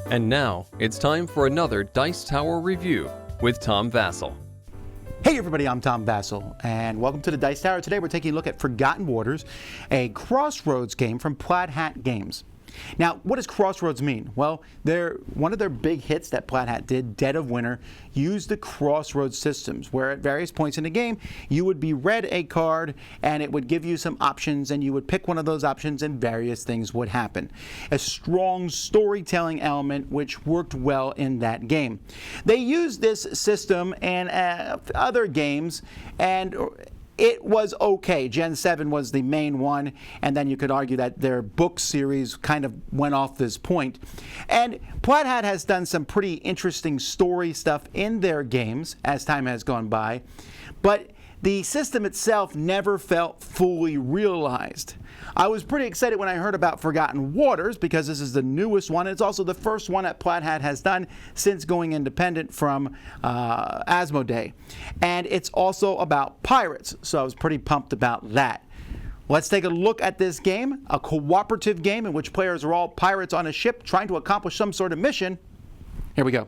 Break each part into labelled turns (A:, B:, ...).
A: And now, it's time for another Dice Tower review with Tom Vasel.
B: Hey everybody, I'm Tom Vasel, and welcome to the Dice Tower. Today we're taking a look at Forgotten Waters, a Crossroads game from Plaid Hat Games. Now, what does Crossroads mean? Well, one of their big hits that Plaid Hat did, Dead of Winter, used the Crossroads systems, where at various points in the game, you would be read a card, and it would give you some options, and you would pick one of those options, and various things would happen. A strong storytelling element, which worked well in that game. They used this system in other games, and it was okay. Gen 7 was the main one, and then you could argue that their book series kind of went off this point. And Plaid Hat has done some pretty interesting story stuff in their games as time has gone by, but the system itself never felt fully realized. I was pretty excited when I heard about Forgotten Waters because this is the newest one. It's also the first one that Plaid Hat has done since going independent from Asmodee. And it's also about pirates, so I was pretty pumped about that. Let's take a look at this game, a cooperative game in which players are all pirates on a ship trying to accomplish some sort of mission. Here we go.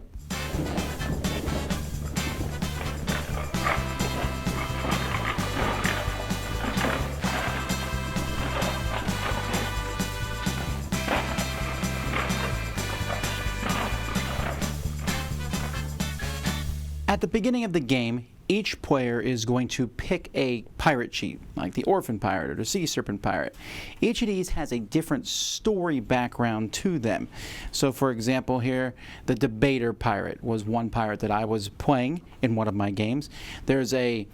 B: At the beginning of the game, each player is going to pick a pirate sheet, like the Orphan Pirate or the Sea Serpent Pirate. Each of these has a different story background to them. So for example here, the Debater Pirate was one pirate that I was playing in one of my games. There's a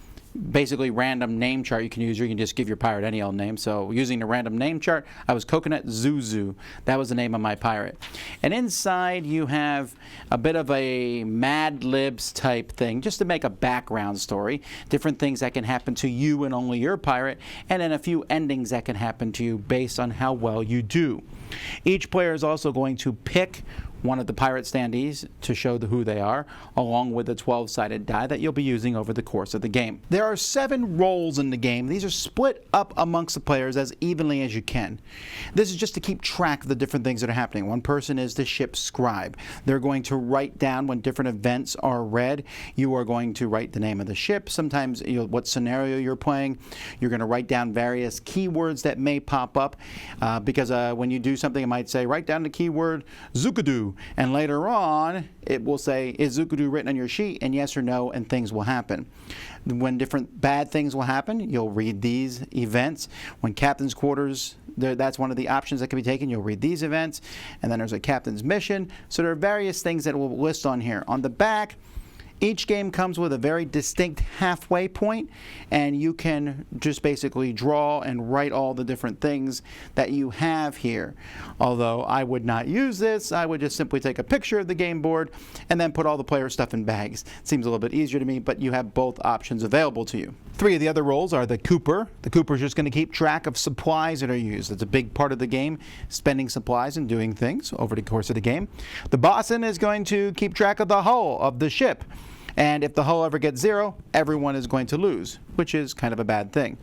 B: basically random name chart you can use. You can just give your pirate any old name. So using the random name chart, I was Coconut Zuzu. That was the name of my pirate. And inside you have a bit of a Mad Libs type thing, just to make a background story. Different things that can happen to you and only your pirate, and then a few endings that can happen to you based on how well you do. Each player is also going to pick one of the pirate standees to show who they are, along with a 12-sided die that you'll be using over the course of the game. There are 7 roles in the game. These are split up amongst the players as evenly as you can. This is just to keep track of the different things that are happening. One person is the ship's scribe. They're going to write down when different events are read. You are going to write the name of the ship, sometimes what scenario you're playing. You're going to write down various keywords that may pop up because when you do something, it might say, write down the keyword Zookadoo. And later on, it will say, is Zookadoo written on your sheet? And yes or no, and things will happen. When different bad things will happen, you'll read these events. When captain's quarters, that's one of the options that can be taken. You'll read these events. And then there's a captain's mission. So there are various things that we'll list on here. On the back, each game comes with a very distinct halfway point, and you can just basically draw and write all the different things that you have here. Although I would not use this, I would just simply take a picture of the game board and then put all the player stuff in bags. It seems a little bit easier to me, but you have both options available to you. 3 of the other roles are the Cooper. The Cooper is just going to keep track of supplies that are used. It's a big part of the game, spending supplies and doing things over the course of the game. The Bosun is going to keep track of the hull of the ship. And if the hull ever gets 0, everyone is going to lose, which is kind of a bad thing.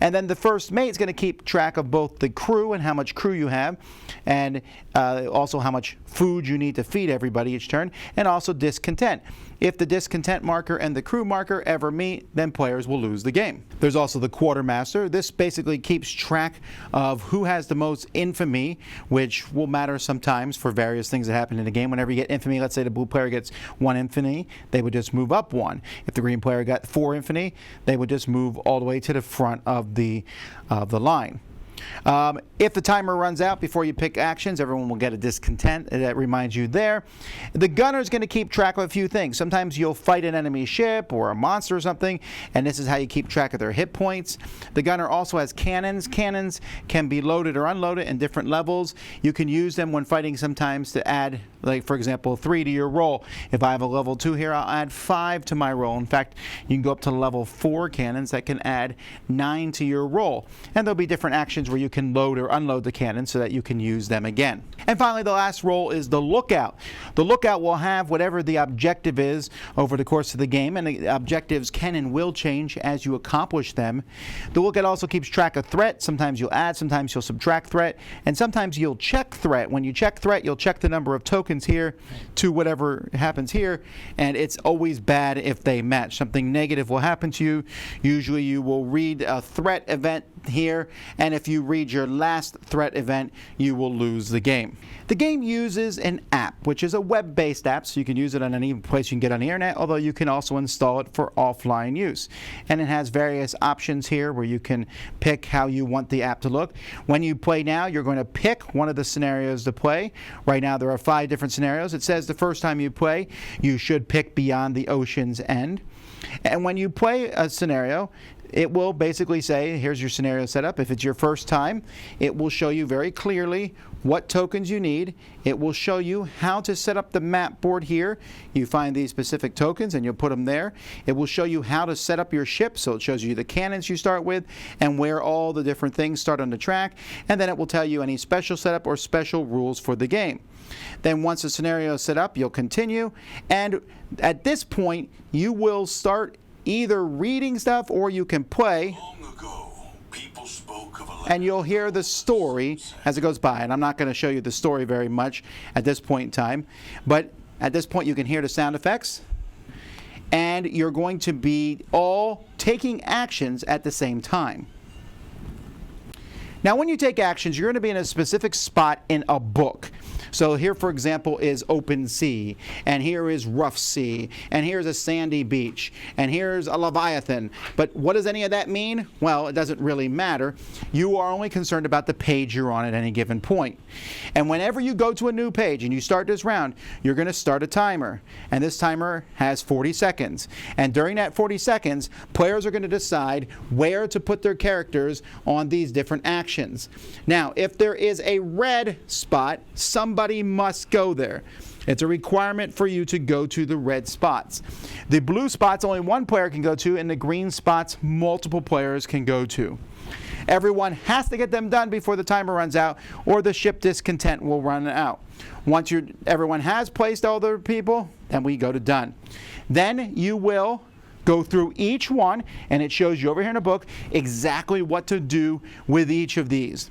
B: And then the first mate is going to keep track of both the crew and how much crew you have, and also how much food you need to feed everybody each turn, and also discontent. If the discontent marker and the crew marker ever meet, then players will lose the game. There's also the quartermaster. This basically keeps track of who has the most infamy, which will matter sometimes for various things that happen in the game. Whenever you get infamy, let's say the blue player gets 1 infamy, they would just move up 1. If the green player got 4 infamy, they would just move all the way to the front of the line. If the timer runs out before you pick actions, everyone will get a discontent. That reminds you there. The gunner is going to keep track of a few things. Sometimes you'll fight an enemy ship or a monster or something, and this is how you keep track of their hit points. The gunner also has cannons. Cannons can be loaded or unloaded in different levels. You can use them when fighting sometimes to add, like for example, 3 to your roll. If I have a level 2 here, I'll add 5 to my roll. In fact, you can go up to level 4 cannons that can add 9 to your roll. And there'll be different actions where you can load or unload the cannons so that you can use them again. And finally, the last role is the lookout. The lookout will have whatever the objective is over the course of the game, and the objectives can and will change as you accomplish them. The lookout also keeps track of threat. Sometimes you'll add, sometimes you'll subtract threat, and sometimes you'll check threat. When you check threat, you'll check the number of tokens tokens here to whatever happens here, and it's always bad if they match. Something negative will happen to you. Usually you will read a threat event here, and if you read your last threat event, you will lose the game. The game uses an app, which is a web-based app, so you can use it on any place you can get on the internet, although you can also install it for offline use. And it has various options here where you can pick how you want the app to look. When you play now, you're going to pick one of the scenarios to play. Right now there are 5 different scenarios. It says the first time you play, you should pick Beyond the Ocean's End. And when you play a scenario, it will basically say, here's your scenario setup. If it's your first time, it will show you very clearly what tokens you need. It will show you how to set up the map board here. You find these specific tokens and you'll put them there. It will show you how to set up your ship, so it shows you the cannons you start with and where all the different things start on the track. And then it will tell you any special setup or special rules for the game. Then once the scenario is set up, you'll continue. And at this point, you will start either reading stuff or you can play.
C: Long ago, people spoke of
B: and you'll hear the story as it goes by. And I'm not going to show you the story very much at this point in time, but at this point you can hear the sound effects, and you're going to be all taking actions at the same time. Now when you take actions, you're going to be in a specific spot in a book. So here, for example, is open sea, and here is rough sea, and here's a sandy beach, and here's a leviathan. But what does any of that mean? Well, it doesn't really matter. You are only concerned about the page you're on at any given point. And whenever you go to a new page and you start this round, you're going to start a timer. And this timer has 40 seconds. And during that 40 seconds, players are going to decide where to put their characters on these different actions. Now, if there is a red spot, somebody must go there. It's a requirement for you to go to the red spots. The blue spots only one player can go to, and the green spots multiple players can go to. Everyone has to get them done before the timer runs out, or the ship discontent will run out. Once everyone has placed all their people, then we go to done. Then you will go through each one, and it shows you over here in the book exactly what to do with each of these.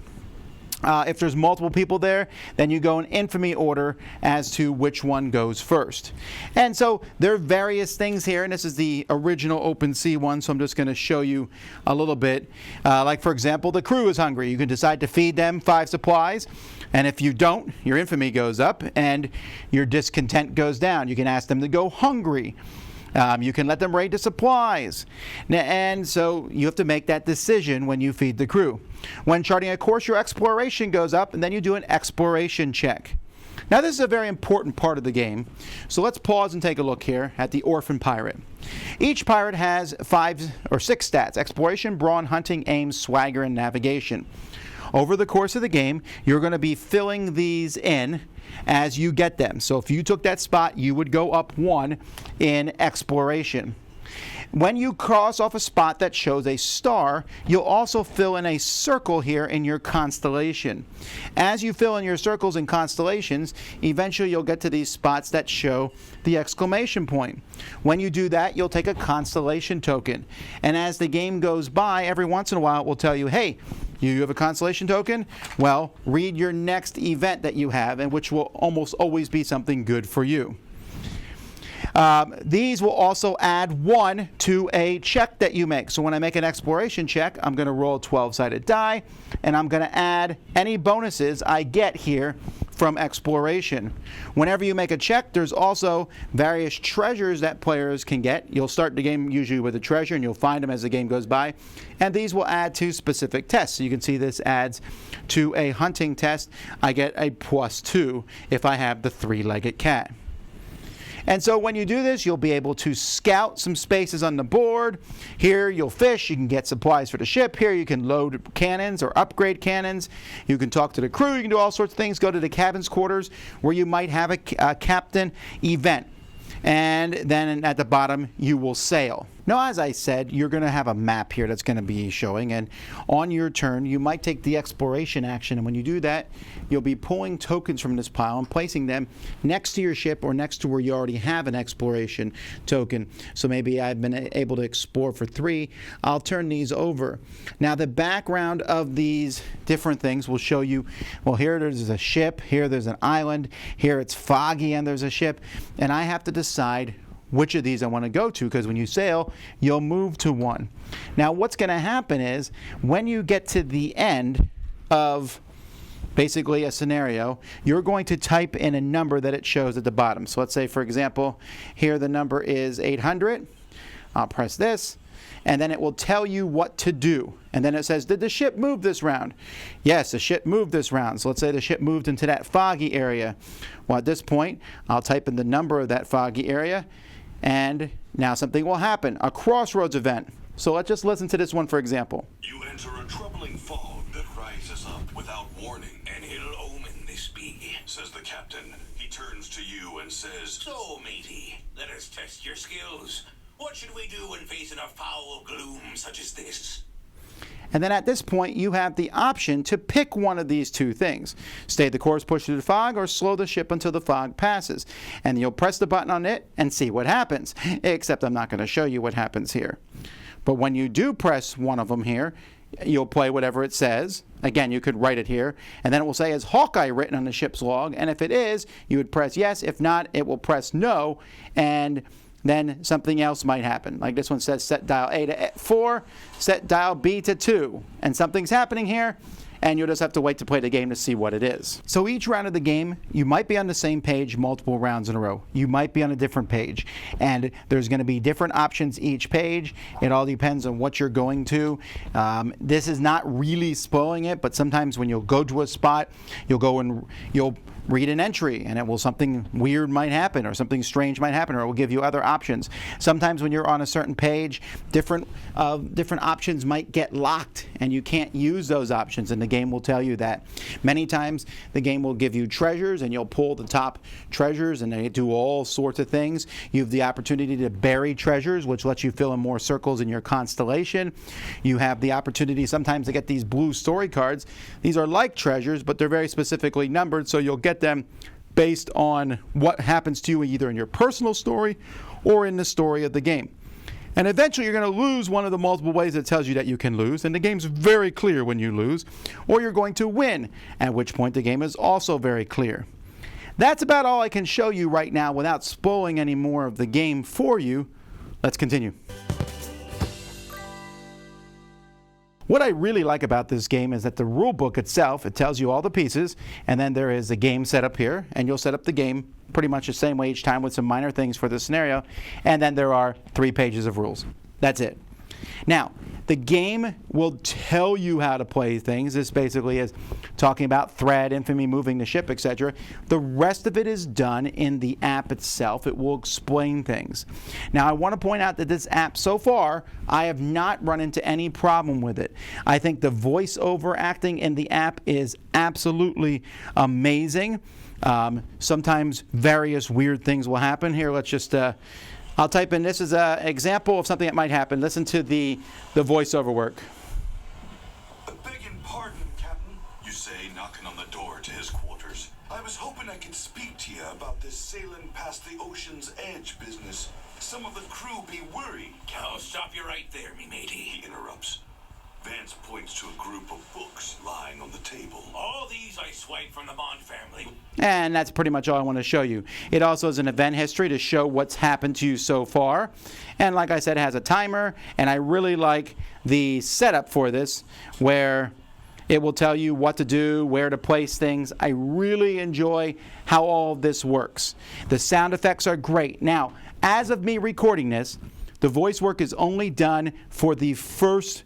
B: If there's multiple people there, then you go in infamy order as to which one goes first. And so there are various things here, and this is the original open sea one, so I'm just going to show you a little bit. Like, for example, the crew is hungry. You can decide to feed them 5 supplies, and if you don't, your infamy goes up and your discontent goes down. You can ask them to go hungry. You can let them raid the supplies. And so you have to make that decision when you feed the crew. When charting a course, your exploration goes up, and then you do an exploration check. Now this is a very important part of the game. So let's pause and take a look here at the Orphan Pirate. Each pirate has 5 or 6 stats: exploration, brawn, hunting, aim, swagger, and navigation. Over the course of the game, you're going to be filling these in as you get them. So if you took that spot, you would go up 1 in exploration. When you cross off a spot that shows a star, you'll also fill in a circle here in your constellation. As you fill in your circles and constellations, eventually you'll get to these spots that show the exclamation point. When you do that, you'll take a constellation token. And as the game goes by, every once in a while it will tell you, hey, you have a constellation token? Well, read your next event that you have, and which will almost always be something good for you. These will also add 1 to a check that you make. So when I make an exploration check, I'm going to roll a 12-sided die, and I'm going to add any bonuses I get here from exploration. Whenever you make a check, there's also various treasures that players can get. You'll start the game usually with a treasure, and you'll find them as the game goes by. And these will add to specific tests. So you can see this adds to a hunting test. I get a +2 if I have the 3-legged cat. And so when you do this, you'll be able to scout some spaces on the board. Here you'll fish, you can get supplies for the ship. Here you can load cannons or upgrade cannons. You can talk to the crew, you can do all sorts of things. Go to the cabin's quarters where you might have a captain event. And then at the bottom you will sail. Now, as I said, you're going to have a map here that's going to be showing, and on your turn, you might take the exploration action, and when you do that, you'll be pulling tokens from this pile and placing them next to your ship or next to where you already have an exploration token. So maybe I've been able to explore for 3. I'll turn these over. Now, the background of these different things will show you, well, here there's a ship, here there's an island, here it's foggy and there's a ship, and I have to decide which of these I want to go to, because when you sail, you'll move to one. Now, what's going to happen is when you get to the end of basically a scenario, you're going to type in a number that it shows at the bottom. So let's say, for example, here the number is 800. I'll press this, and then it will tell you what to do. And then it says, did the ship move this round? Yes, the ship moved this round. So let's say the ship moved into that foggy area. Well, at this point, I'll type in the number of that foggy area, and now something will happen, a crossroads event. So let's just listen to this one, for example.
C: You enter a troubling fog that rises up without warning.
D: An ill omen this be,
C: Says the captain. He turns to you and says,
D: so matey, let us test your skills. What should we do when facing a foul gloom such as this?
B: And then at this point, you have the option to pick one of these two things. Stay the course, push through the fog, or slow the ship until the fog passes. And you'll press the button on it and see what happens. Except I'm not going to show you what happens here. But when you do press one of them here, you'll play whatever it says. Again, you could write it here. And then it will say, is Hawkeye written on the ship's log? And if it is, you would press yes. If not, it will press no. And then something else might happen. Like this one says set dial A to 4, set dial B to 2. And something's happening here, and you'll just have to wait to play the game to see what it is. So each round of the game, you might be on the same page multiple rounds in a row. You might be on a different page. And there's going to be different options each page. It all depends on what you're going to. This is not really spoiling it, but sometimes when you'll go to a spot, you'll go and you'll read an entry, and it will something weird might happen, or something strange might happen, or it will give you other options. Sometimes when you're on a certain page, different options might get locked, and you can't use those options, and the game will tell you that. Many times the game will give you treasures, and you'll pull the top treasures, and they do all sorts of things. You have the opportunity to bury treasures, which lets you fill in more circles in your constellation. You have the opportunity sometimes to get these blue story cards. These are like treasures, but they're very specifically numbered, so you'll get them based on what happens to you either in your personal story or in the story of the game. And eventually you're going to lose one of the multiple ways it tells you that you can lose, and the game's very clear when you lose, or you're going to win, at which point the game is also very clear. That's about all I can show you right now without spoiling any more of the game for you. Let's continue. What I really like about this game is that the rule book itself, it tells you all the pieces, and then there is a game set up here, and you'll set up the game pretty much the same way each time with some minor things for the scenario, and then there are 3 pages of rules. That's it. Now, the game will tell you how to play things. This basically is talking about threat, infamy, moving the ship, etc. The rest of it is done in the app itself. It will explain things. Now, I want to point out that this app, so far, I have not run into any problem with it. I think the voiceover acting in the app is absolutely amazing. Sometimes various weird things will happen. Here, let's just... I'll type in, this is an example of something that might happen. Listen to the voiceover work.
C: Begging pardon, Captain. You say, knocking on the door to his quarters. I was hoping I could speak to you about this sailing past the ocean's edge business. Some of the crew be worried.
D: I'll stop you right there, me matey.
C: He interrupts. Vance points to a group of books lying on the table.
D: All these I swiped from the Bond family.
B: And that's pretty much all I want to show you. It also is an event history to show what's happened to you so far. And like I said, it has a timer, and I really like the setup for this, where it will tell you what to do, where to place things. I really enjoy how all of this works. The sound effects are great. Now, as of me recording this, the voice work is only done for the first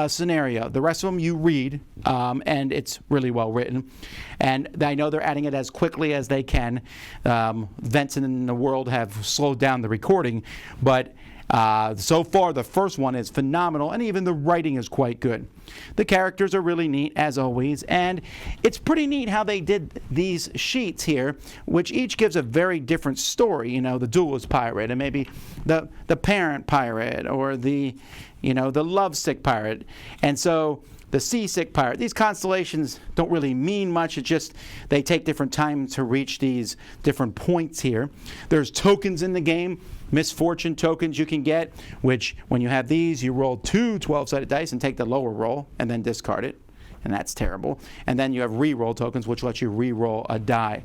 B: scenario. The rest of them you read, and it's really well written. And I know they're adding it as quickly as they can. Events in the world have slowed down the recording, but So far, the first one is phenomenal, and even the writing is quite good. The characters are really neat, as always, and it's pretty neat how they did these sheets here, which each gives a very different story. You know, the duelist pirate, and maybe the parent pirate, or the lovesick pirate. And so the seasick pirate. These constellations don't really mean much. It's just they take different time to reach these different points here. There's tokens in the game, misfortune tokens you can get, which when you have these, you roll 2 12-sided dice and take the lower roll and then discard it. And that's terrible. And then you have re-roll tokens, which lets you re-roll a die.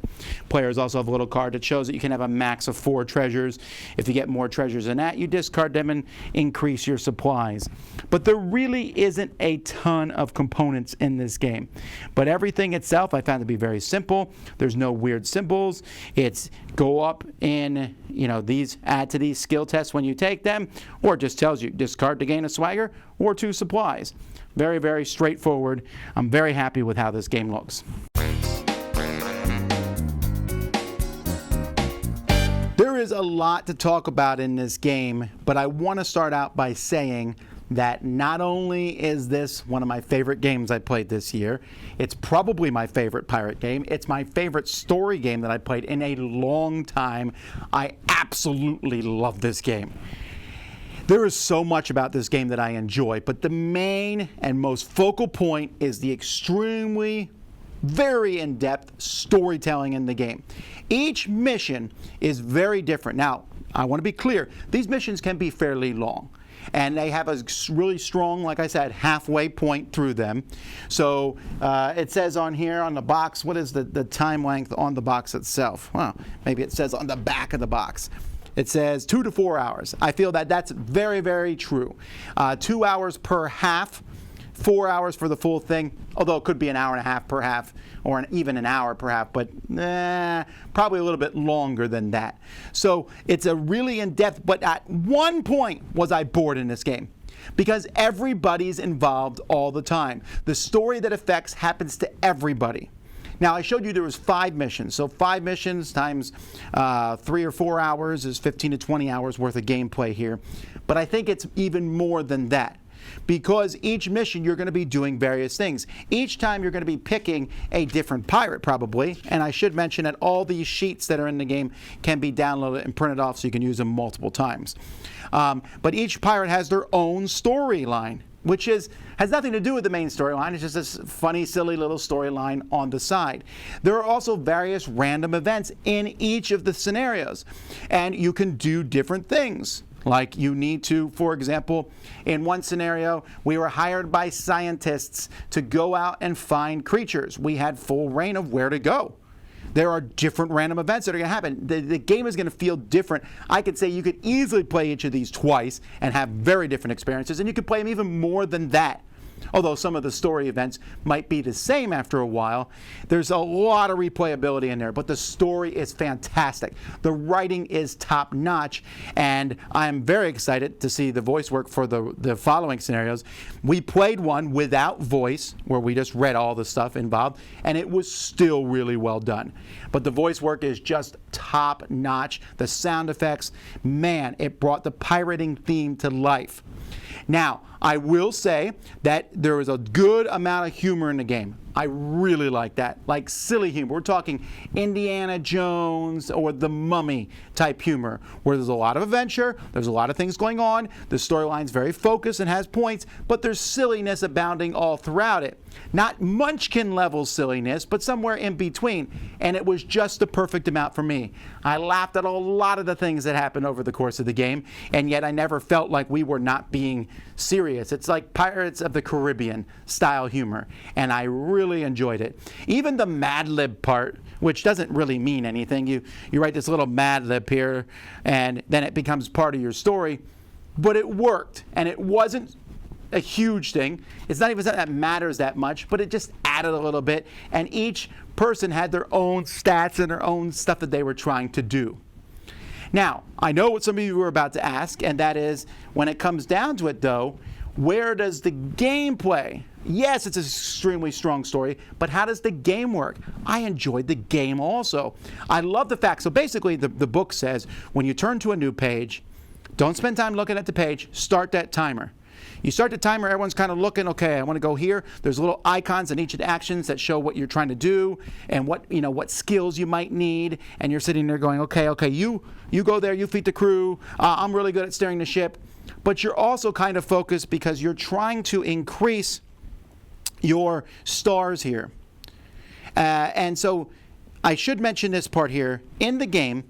B: Players also have a little card that shows that you can have a max of 4 treasures. If you get more treasures than that, you discard them and increase your supplies. But there really isn't a ton of components in this game. But everything itself I found to be very simple. There's no weird symbols. It's go up in, these, add to these skill tests when you take them, or it just tells you discard to gain a swagger or 2 supplies. Very, very straightforward. I'm very happy with how this game looks. There is a lot to talk about in this game, but I want to start out by saying that not only is this one of my favorite games I played this year, it's probably my favorite pirate game. It's my favorite story game that I played in a long time. I absolutely love this game. There is so much about this game that I enjoy, but the main and most focal point is the extremely, very in-depth storytelling in the game. Each mission is very different. Now, I want to be clear, these missions can be fairly long, and they have a really strong, like I said, halfway point through them. So it says on here on the box, what is the time length on the box itself? Well, maybe it says on the back of the box. It says 2 to 4 hours. I feel that that's very, very true. 2 hours per half, 4 hours for the full thing, although it could be an hour and a half per half, or even an hour per half, but probably a little bit longer than that. So it's a really in-depth, but at one point was I bored in this game, because everybody's involved all the time. The story that affects happens to everybody. Now, I showed you there was 5 missions, so 5 missions times 3 or 4 hours is 15 to 20 hours worth of gameplay here. But I think it's even more than that, because each mission you're going to be doing various things. Each time you're going to be picking a different pirate probably, and I should mention that all these sheets that are in the game can be downloaded and printed off so you can use them multiple times. But each pirate has their own storyline, which has nothing to do with the main storyline. It's just this funny, silly little storyline on the side. There are also various random events in each of the scenarios, and you can do different things. Like you need to, for example, in one scenario, we were hired by scientists to go out and find creatures. We had full reign of where to go. There are different random events that are going to happen. The game is going to feel different. I could say you could easily play each of these twice and have very different experiences, and you could play them even more than that. Although some of the story events might be the same after a while, there's a lot of replayability in there, but the story is fantastic. The writing is top-notch, and I'm very excited to see the voice work for the following scenarios. We played one without voice, where we just read all the stuff involved, and it was still really well done. But the voice work is just top-notch. The sound effects, man, it brought the pirating theme to life. Now, I will say that there is a good amount of humor in the game. I really like that, like silly humor. We're talking Indiana Jones or The Mummy type humor, where there's a lot of adventure, there's a lot of things going on, the storyline's very focused and has points, but there's silliness abounding all throughout it. Not Munchkin level silliness, but somewhere in between, and it was just the perfect amount for me. I laughed at a lot of the things that happened over the course of the game, and yet I never felt like we were not being serious. It's like Pirates of the Caribbean style humor, and I really enjoyed it. Even the Mad Lib part, which doesn't really mean anything. You write this little Mad Lib here, and then it becomes part of your story, but it worked, and it wasn't a huge thing. It's not even something that matters that much, but it just added a little bit, and each person had their own stats and their own stuff that they were trying to do. Now, I know what some of you were about to ask, and that is, when it comes down to it though, where does the gameplay? Yes, it's an extremely strong story, but how does the game work? I enjoyed the game also. I love the fact, so basically the book says when you turn to a new page, Don't spend time looking at the page. Start that timer. You start the timer, everyone's kind of looking, okay, I want to go here. There's little icons in each of the actions that show what you're trying to do and what skills you might need. And you're sitting there going, okay, you go there, you feed the crew. I'm really good at steering the ship. But you're also kind of focused because you're trying to increase your stars here. And so I should mention this part here. In the game,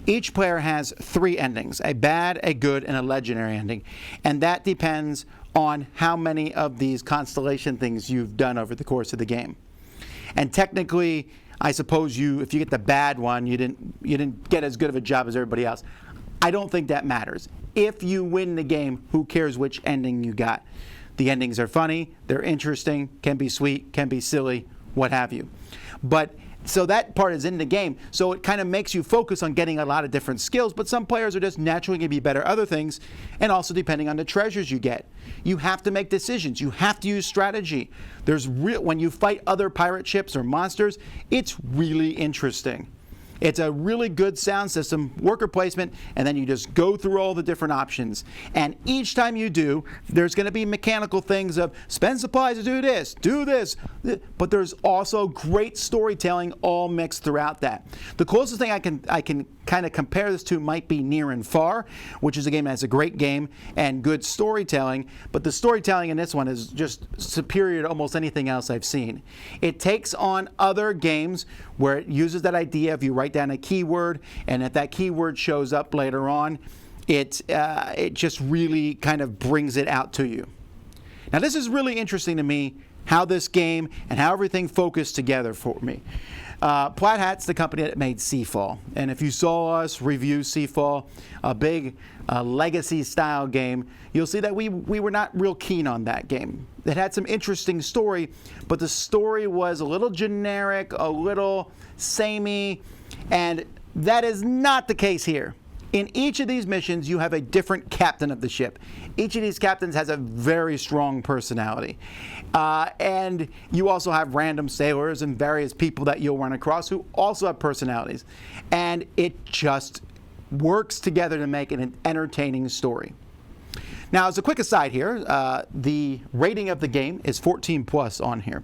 B: each player has 3 endings, a bad, a good, and a legendary ending. And that depends on how many of these constellation things you've done over the course of the game. And technically, I suppose if you get the bad one, you didn't get as good of a job as everybody else. I don't think that matters. If you win the game, who cares which ending you got? The endings are funny, they're interesting, can be sweet, can be silly, what have you. So that part is in the game. So it kind of makes you focus on getting a lot of different skills, but some players are just naturally going to be better at other things, and also depending on the treasures you get. You have to make decisions. You have to use strategy. When you fight other pirate ships or monsters, it's really interesting. It's a really good sound system, worker placement, and then you just go through all the different options. And each time you do, there's going to be mechanical things of spend supplies to do this, but there's also great storytelling all mixed throughout that. The closest thing I can kind of compare this to might be Near and Far, which is a game that has a great game and good storytelling, but the storytelling in this one is just superior to almost anything else I've seen. It takes on other games where it uses that idea of you write down a keyword, and if that keyword shows up later on, it just really kind of brings it out to you. Now this is really interesting to me, how this game and how everything focused together for me. Plaid Hat's the company that made Seafall, and if you saw us review Seafall, a big legacy-style game, you'll see that we were not real keen on that game. It had some interesting story, but the story was a little generic, a little samey, and that is not the case here. In each of these missions, you have a different captain of the ship. Each of these captains has a very strong personality. And you also have random sailors and various people that you'll run across who also have personalities. And it just works together to make an entertaining story. Now, as a quick aside here, the rating of the game is 14 plus on here.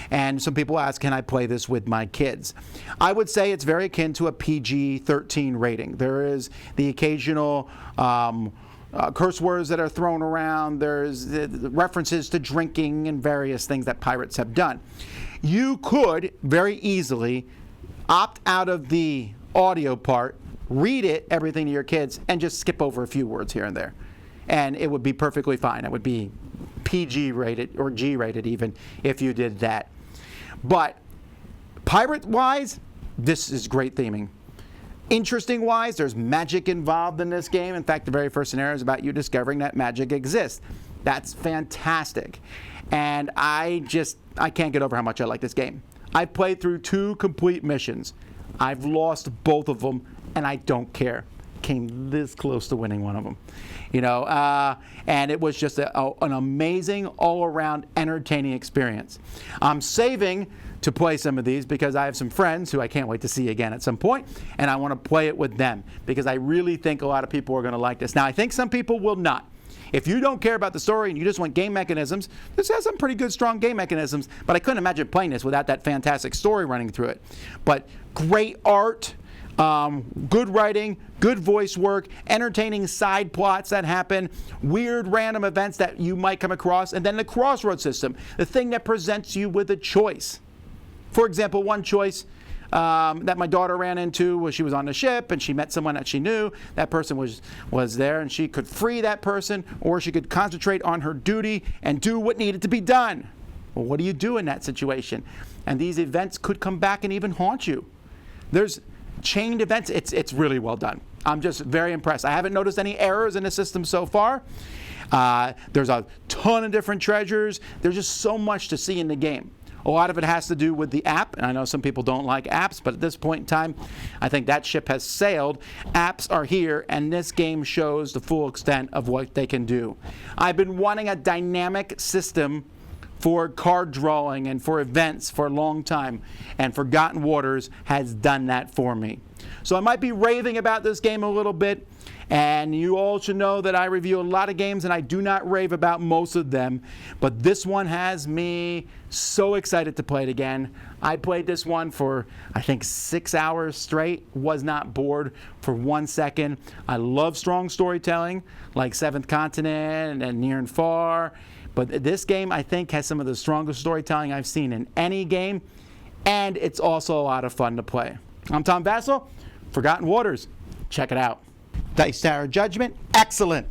B: And some people ask, can I play this with my kids? I would say it's very akin to a PG-13 rating. There is the occasional curse words that are thrown around. There's the references to drinking and various things that pirates have done. You could very easily opt out of the audio part, read everything to your kids, and just skip over a few words here and there. And it would be perfectly fine. It would be PG rated or G rated even if you did that. But pirate-wise, this is great theming. Interesting-wise, there's magic involved in this game. In fact, the very first scenario is about you discovering that magic exists. That's fantastic. And I can't get over how much I like this game. I've played through 2 complete missions. I've lost both of them, and I don't care. Came this close to winning one of them, and it was just an amazing all-around entertaining experience. I'm saving to play some of these because I have some friends who I can't wait to see again at some point, and I want to play it with them because I really think a lot of people are going to like this. Now, I think some people will not. If you don't care about the story and you just want game mechanisms, this has some pretty good, strong game mechanisms, but I couldn't imagine playing this without that fantastic story running through it. But great art, good writing, good voice work, entertaining side plots that happen, weird random events that you might come across, and then the crossroad system, the thing that presents you with a choice. For example, one choice that my daughter ran into was she was on the ship and she met someone that she knew. That person was there, and she could free that person, or she could concentrate on her duty and do what needed to be done. Well, what do you do in that situation? And these events could come back and even haunt you. There's chained events. It's really well done. I'm just very impressed. I haven't noticed any errors in the system so far. There's a ton of different treasures. There's just so much to see in the game. A lot of it has to do with the app, and I know some people don't like apps, but at this point in time, I think that ship has sailed. Apps are here, and this game shows the full extent of what they can do. I've been wanting a dynamic system for card drawing and for events for a long time, and Forgotten Waters has done that for me. So I might be raving about this game a little bit, and you all should know that I review a lot of games and I do not rave about most of them, but this one has me so excited to play it again. I played this one for, I think, 6 hours straight, was not bored for 1 second. I love strong storytelling like Seventh Continent and Near and Far, but this game, I think, has some of the strongest storytelling I've seen in any game, and it's also a lot of fun to play. I'm Tom Vasel, Forgotten Waters. Check it out. Dice Tower Judgment, excellent.